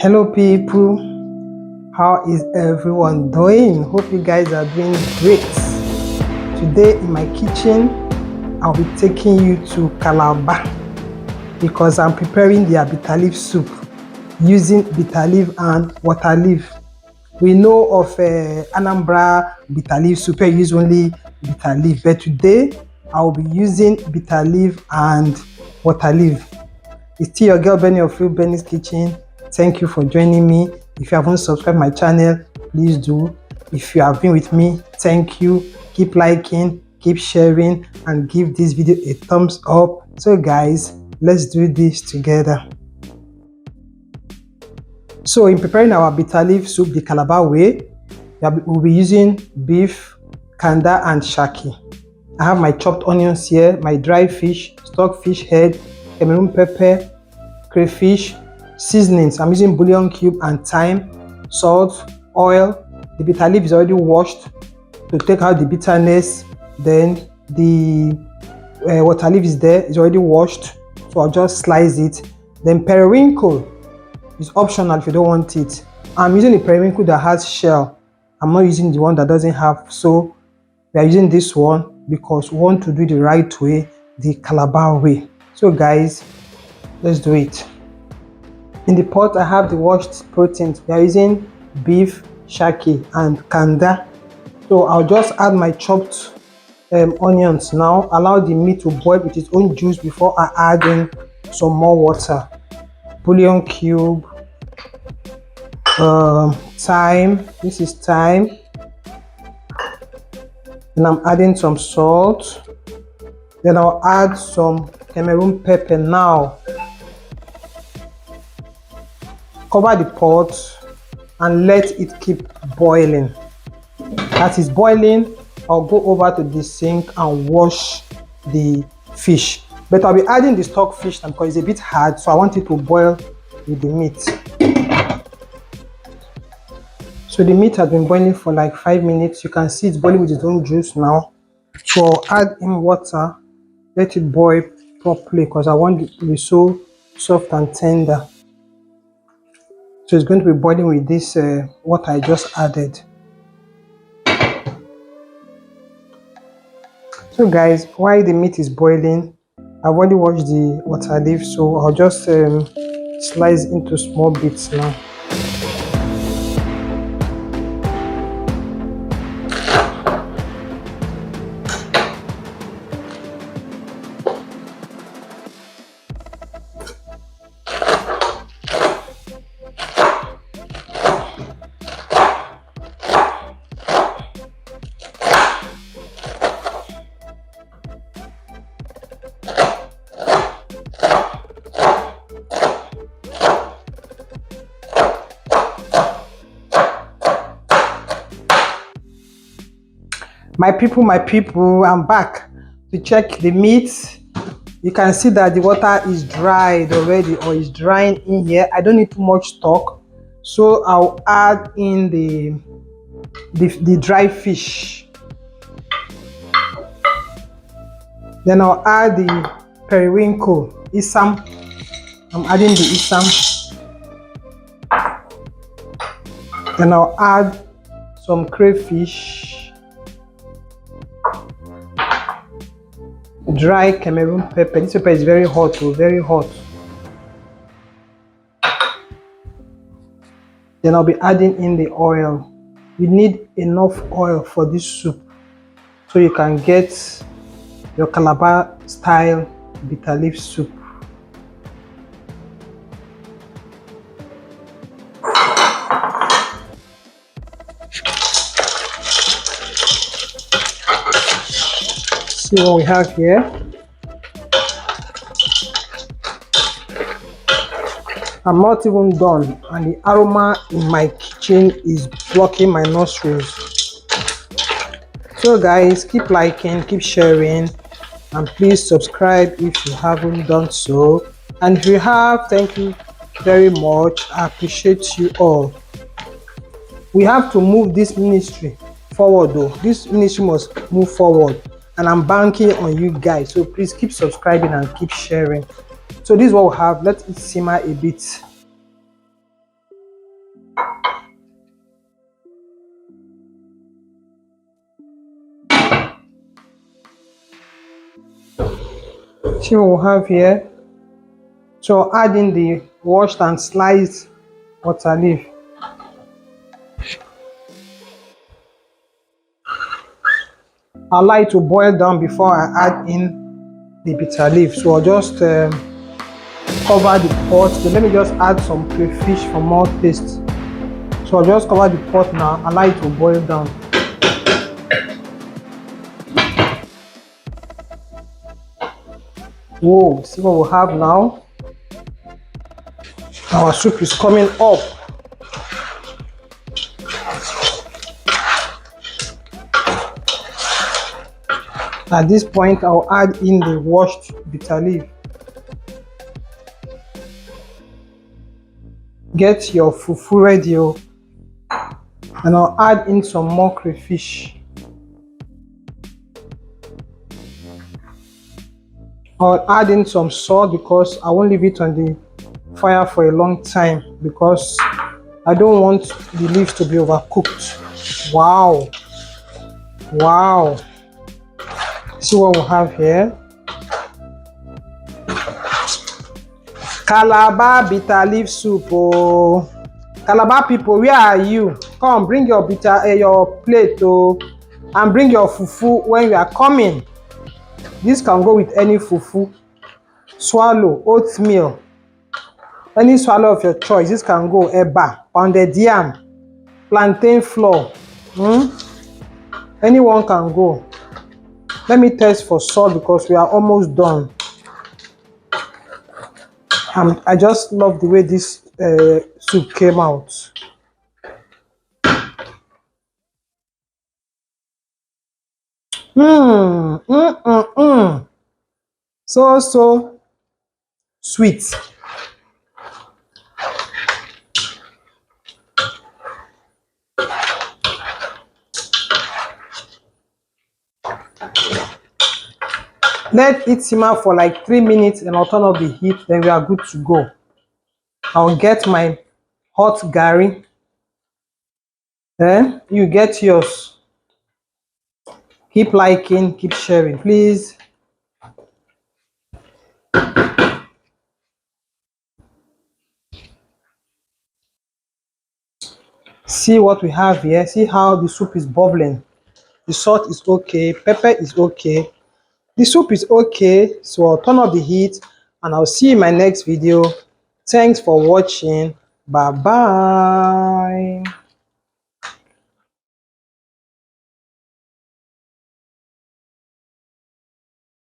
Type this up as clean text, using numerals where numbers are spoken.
Hello people, how is everyone doing? Hope you guys are doing great. Today in my kitchen I'll be taking you to Calabar because I'm preparing their bitter leaf soup using bitter leaf and water leaf. We know of Anambra bitter leaf soup, I use only bitter leaf, but today I'll be using bitter leaf and water leaf. It's still your girl Benny of Benny's Kitchen. Thank you for joining me. If you haven't subscribed my channel, please do. If you have been with me, thank you. Keep liking, keep sharing, and give this video a thumbs up. So guys, let's do this together. So in preparing our bitter leaf soup the Calabar way, we'll be using beef, canda, and shaki. I have my chopped onions here, my dry fish, stockfish head, Cameroon pepper, crayfish, seasonings. I'm using bullion cube and thyme, salt, oil. The bitter leaf is already washed to take out the bitterness. Then the water leaf is there, it's already washed, so I'll just slice it. Then periwinkle is optional if you don't want it. I'm using the periwinkle that has shell. I'm not using the one that doesn't have, so we are using this one because we want to do the right way, the Calabar way. So guys, let's do it. In the pot I have the washed proteins. We are using beef, shaki, and canda. So I'll just add my chopped onions now. Allow the meat to boil with its own juice before I add in some more water. Bullion cube, thyme. This is thyme. Then I'm adding some salt. Then I'll add some Cameroon pepper now. Cover the pot and let it keep boiling. As it's boiling, I'll go over to the sink and wash the fish. But I'll be adding the stockfish now because it's a bit hard, so I want it to boil with the meat. So the meat has been boiling for like 5 minutes. You can see it's boiling with its own juice now. So I'll add in water, let it boil properly because I want it to be so soft and tender. So it's going to be boiling with this what I just added. So guys, while the meat is boiling, I've already washed the water leaf, so I'll just slice into small bits now. My people, I'm back to check the meat. You can see that the water is dried already, or is drying in here. I don't need too much stock, so I'll add in the dry fish. Then I'll add the periwinkle, isam. I'm adding the isam. Then I'll add some crayfish, dry Cameroon pepper. This pepper is very hot, very hot. Then I'll be adding in the oil. You need enough oil for this soup so you can get your Calabar style bitter leaf soup. See what we have here. I'm not even done, and the aroma in my kitchen is blocking my nostrils. So guys, keep liking, keep sharing, and please subscribe if you haven't done so. And if you have, thank you very much. I appreciate you all. We have to move this ministry forward though. This ministry must move forward, and I'm banking on you guys, so please keep subscribing and keep sharing. So this is what we have. Let it simmer a bit. See what we have here. So add in the washed and sliced water leaf. Allow it to boil down before I add in the bitter leaf. So I'll just cover the pot. So let me just add some crayfish for more taste. So I'll just cover the pot now, allow it to boil down. Whoa, see what we have now? Our soup is coming up. At this point, I'll add in the washed bitter leaf. Get your fufu ready, and I'll add in some more crayfish. I'll add in some salt because I won't leave it on the fire for a long time because I don't want the leaves to be overcooked. Wow, wow. See what we have here? Calabar bitter leaf soup. Oh, Calabar people, where are you? Come, bring your your plate, and bring your fufu when you are coming. This can go with any fufu, swallow, oatmeal, any swallow of your choice. This can go eba, pounded yam, plantain flour. Anyone can go. Let me test for salt because we are almost done. I just love the way this soup came out. So sweet. Let it simmer for like 3 minutes and I'll turn off the heat, then we are good to go. I'll get my hot gari. You get yours. Keep liking, keep sharing, please. See what we have here. See how the soup is bubbling. The salt is okay, pepper is okay. The soup is okay, so I'll turn off the heat and I'll see you in my next video. Thanks for watching. Bye bye.